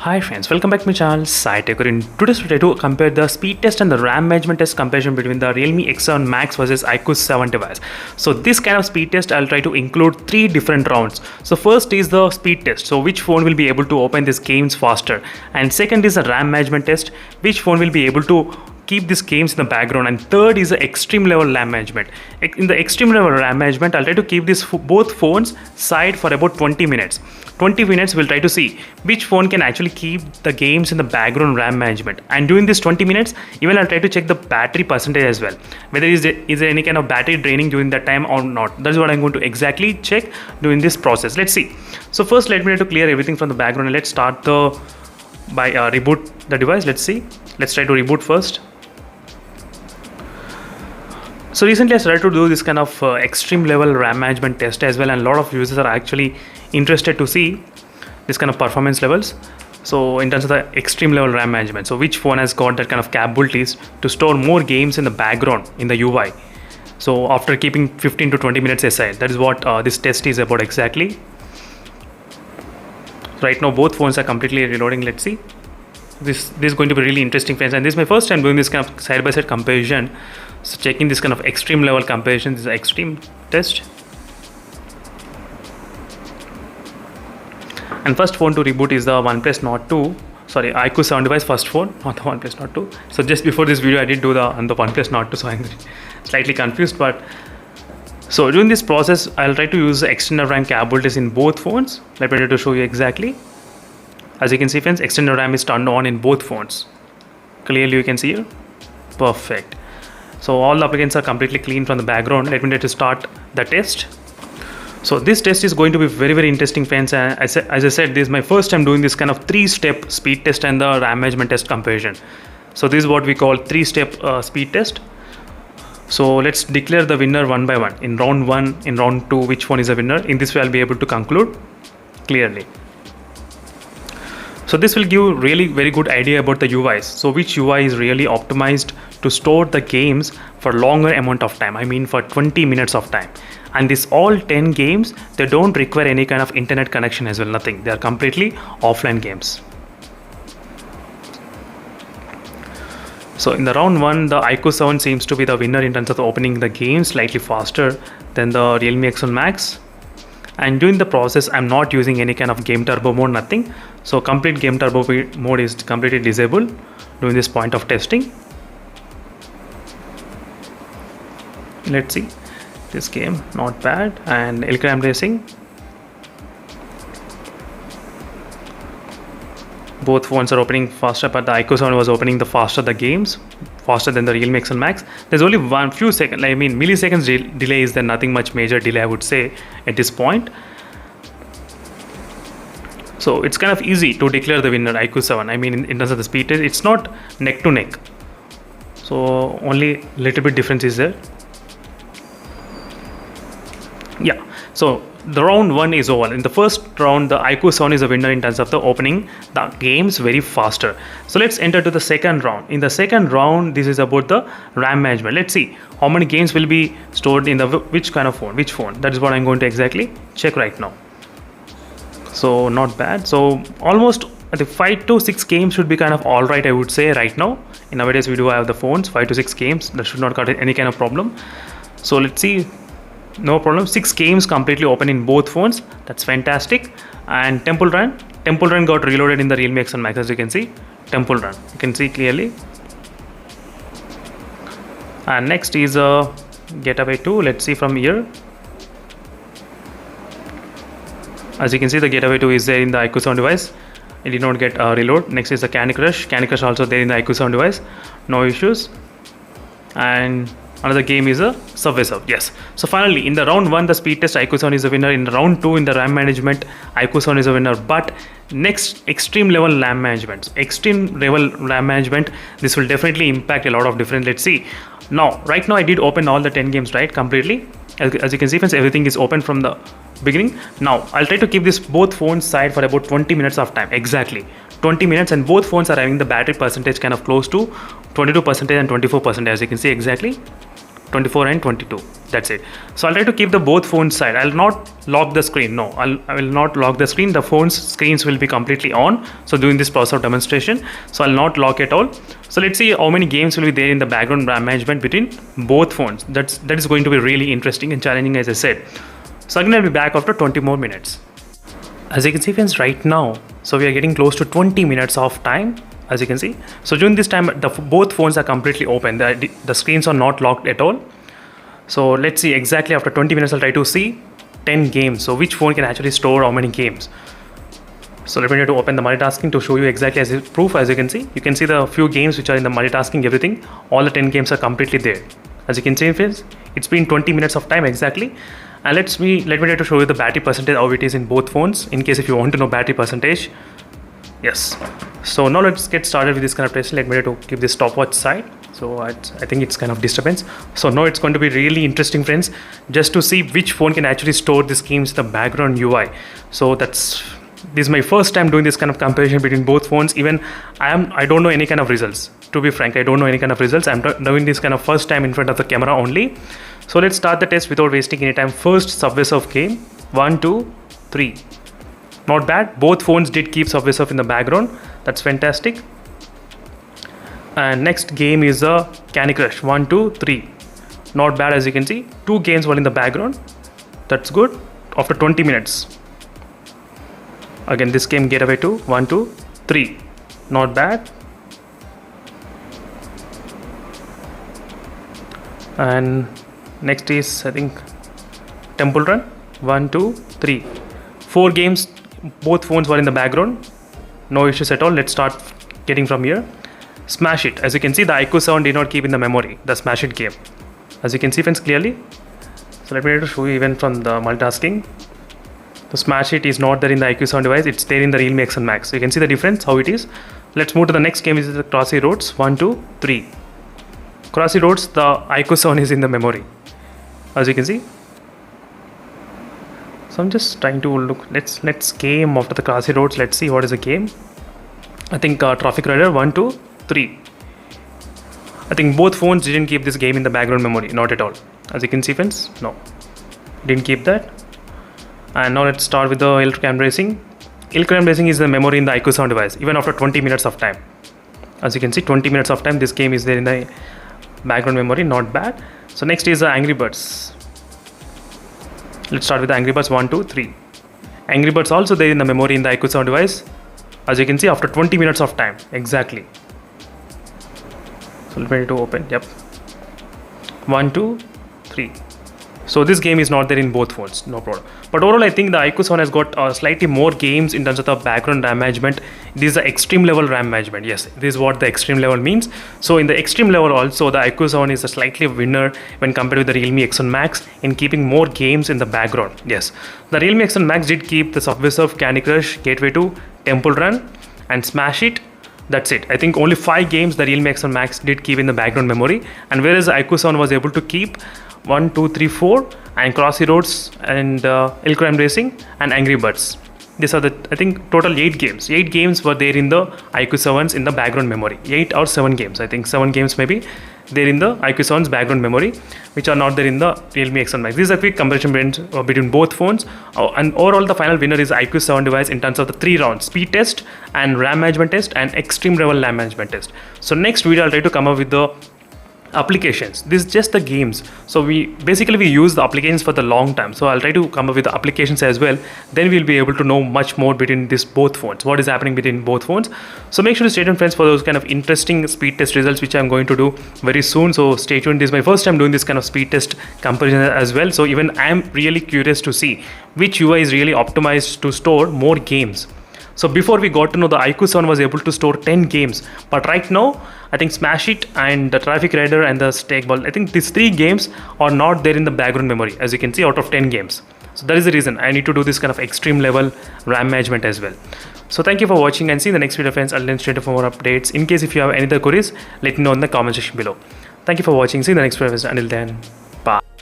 Hi friends, welcome back to my channel SciTech. In today's video, to compare the speed test and the RAM management test comparison between the Realme X7 Max versus iQOO 7 device. So this kind of speed test, I'll try to include 3 different rounds. So first is the speed test, so which phone will be able to open these games faster, and second is the RAM management test, which phone will be able to keep these games in the background, and third is the extreme level RAM management. In the extreme level RAM management, I'll try to keep these both phones side for about 20 minutes. 20 minutes we'll try to see which phone can actually keep the games in the background RAM management, and during this 20 minutes even I'll try to check the battery percentage as well, whether is there any kind of battery draining during that time or not. That's what I'm going to exactly check during this process. Let's see. So first let me try to clear everything from the background, and let's start by reboot the device. Let's see. Let's try to reboot first. So recently I started to do this kind of extreme level RAM management test as well, and a lot of users are actually interested to see this kind of performance levels. So in terms of the extreme level RAM management, so which phone has got that kind of capabilities to store more games in the background in the UI. So after keeping 15 to 20 minutes aside, that is what this test is about exactly. Right now both phones are completely reloading. Let's see. This is going to be really interesting, friends, and this is my first time doing this kind of side-by-side comparison. So checking this kind of extreme level comparison. This is an extreme test. And first phone to reboot is the OnePlus Nord 2. Sorry, iQOO 7 device, first phone, not the OnePlus Nord 2. So just before this video I did do on the OnePlus Nord 2, so I'm slightly confused. But so during this process I'll try to use the extended RAM capabilities in both phones. Let me try to show you exactly. As you can see, friends, extended RAM is turned on in both phones. Clearly you can see here. Perfect. So all the applicants are completely clean from the background. Let me try to start the test. So this test is going to be very interesting, friends. As I said, this is my first time doing this kind of 3-step speed test and the RAM management test comparison. So this is what we call 3-step speed test. So let's declare the winner one by one. In round 1, in round 2, which one is the winner. In this way I'll be able to conclude clearly. So this will give really very good idea about the UIs. So which UI is really optimized to store the games for longer amount of time. I mean for 20 minutes of time. And this all 10 games, they don't require any kind of internet connection as well, nothing. They are completely offline games. So in the round 1, the iQOO 7 seems to be the winner in terms of opening the game slightly faster than the Realme X7 Max. And during the process I'm not using any kind of game turbo mode, nothing. So complete game turbo mode is completely disabled during this point of testing. Let's see this game, not bad. And Elcram Racing, both phones are opening faster, but the iQOO 7 was opening the faster the games, faster than the Realme X7 Max. There's only one few seconds, I mean milliseconds delay is there, nothing much major delay I would say at this point. So it's kind of easy to declare the winner iQOO 7. I mean in terms of the speed test, it's not neck to neck. So only little bit difference is there. Yeah, so the round 1 is over. In the first round, the iQOO 7 is a winner in terms of the opening the games very faster. So let's enter to the second round. In the second round, this is about the RAM management. Let's see how many games will be stored in the which kind of phone, which phone. That is what I'm going to exactly check right now. So not bad. So almost I think 5 to 6 games should be kind of all right, I would say right now. In nowadays we do have the phones, 5 to 6 games. That should not cause any kind of problem. So let's see. No problem. 6 games completely open in both phones. That's fantastic. And Temple Run got reloaded in the Realme X7 Max, as you can see. Temple Run, you can see clearly. And next is Getaway 2. Let's see from here. As you can see, the Getaway 2 is there in the iQOO 7 device. It did not get reload. Next is the Candy Crush. Candy Crush also there in the iQOO 7 device. No issues. And another game is a Subway Surf. Yes. So finally, in the round 1, the speed test iQOO 7 is a winner. In the round 2, in the RAM management, iQOO 7 is a winner. But next, extreme level RAM management. Extreme level RAM management. This will definitely impact a lot of different. Let's see. Now, right now I did open all the 10 games, right? Completely. As you can see, friends, everything is open from the beginning. Now I'll try to keep this both phones side for about 20 minutes of time. Exactly 20 minutes, and both phones are having the battery percentage kind of close to 22% and 24%, as you can see exactly 24 and 22. That's it. So I'll try to keep the both phones side. I'll not lock the screen. No, I will not lock the screen. The phone's screens will be completely on. So doing this process of demonstration. So I'll not lock at all. So let's see how many games will be there in the background RAM management between both phones. That is going to be really interesting and challenging, as I said. So again, I'll be back after 20 more minutes. As you can see, friends, right now, so we are getting close to 20 minutes of time. As you can see, so during this time both phones are completely open. The screens are not locked at all. So let's see, exactly after 20 minutes I'll try to see 10 games. So which phone can actually store how many games. So let me try to open the multitasking to show you exactly as proof. As you can see the few games which are in the multitasking, everything, all the 10 games are completely there. As you can see, friends, it's been 20 minutes of time exactly. And let me try to show you the battery percentage, how it is in both phones, in case if you want to know battery percentage. Yes. So now let's get started with this kind of test. Let me try to keep this stopwatch side. So I think it's kind of disturbance. So now it's going to be really interesting, friends, just to see which phone can actually store these games in the background UI. So this is my first time doing this kind of comparison between both phones. Even I don't know any kind of results. To be frank, I don't know any kind of results. I'm doing this kind of first time in front of the camera only. So let's start the test without wasting any time. First, Subway Surf game. 1, 2, 3. Not bad. Both phones did keep Subway Surf in the background. That's fantastic. And next game is a Candy Crush. 1, 2, 3. Not bad, as you can see. 2 games were in the background. That's good. After 20 minutes. Again, this game Getaway 2. 1, 2, 3. Not bad. And next is, I think, Temple Run. 1, 2, 3. 4 games. Both phones were in the background. No issues at all. Let's start getting from here. Smash It. As you can see, the iQOO 7 did not keep in the memory, the Smash It game. As you can see, friends, clearly. So let me try to show you even from the multitasking. The Smash It is not there in the iQOO 7 device. It's there in the Realme X7 Max. So you can see the difference, how it is. Let's move to the next game, which is the Crossy Roads. 1, 2, 3. Crossy Roads, the iQOO 7 is in the memory. As you can see. So I'm just trying to look. Let's game after the Crossy Roads. Let's see what is the game. I think Traffic Rider 1, 2, 3. I think both phones didn't keep this game in the background memory, not at all. As you can see, friends, no, didn't keep that. And now let's start with the Hill Climb Racing. Hill Climb Racing is the memory in the iQOO 7 device, even after 20 minutes of time. As you can see, 20 minutes of time, this game is there in the background memory, not bad. So next is Angry Birds. Let's start with the Angry Birds 1, 2, 3. Angry Birds also there in the memory in the iQOO 7 device. As you can see, after 20 minutes of time, exactly. So let me try to open. Yep. 1, 2, 3. So this game is not there in both phones, no problem. But overall, I think the iQOO 7 has got slightly more games in terms of the background RAM management. This is the extreme level RAM management. Yes, this is what the extreme level means. So in the extreme level also, the iQOO 7 is a slightly winner when compared with the Realme X1 Max in keeping more games in the background. Yes, the Realme X1 Max did keep the Subway Surf, Candy Crush, Gateway 2, Temple Run, and Smash It. That's it. I think only 5 games the Realme X1 Max did keep in the background memory, and whereas the iQOO 7 was able to keep 1, 2, 3, 4, and Crossy Roads and Hill Climb Racing and Angry Birds. These are the, I think, total 8 games. 8 games were there in the iQOO 7's in the background memory. 8 or 7 games. I think 7 games maybe there in the iQOO 7's background memory, which are not there in the Realme X1 Max. This is a quick comparison between both phones. And overall, the final winner is iQOO 7 device in terms of the 3 rounds: speed test and RAM management test and extreme level RAM management test. So next video, I'll try to come up with the applications. This is just the games, so we use the applications for the long time. So I'll try to come up with the applications as well. Then we'll be able to know much more between these both phones, what is happening between both phones. So make sure to stay tuned, friends, for those kind of interesting speed test results, which I'm going to do very soon. So stay tuned. This is my first time doing this kind of speed test comparison as well. So even I'm really curious to see which UI is really optimized to store more games. So before we got to know the iQOO 7 was able to store 10 games, but right now I think Smash It and the Traffic Rider and the Stake Ball, I think these 3 games are not there in the background memory, as you can see, out of 10 games. So that is the reason I need to do this kind of extreme level RAM management as well. So thank you for watching, and see you in the next video, friends. I'll then stay tuned for more updates. In case if you have any other queries, let me know in the comment section below. Thank you for watching. See you in the next video, friends. Until then, bye.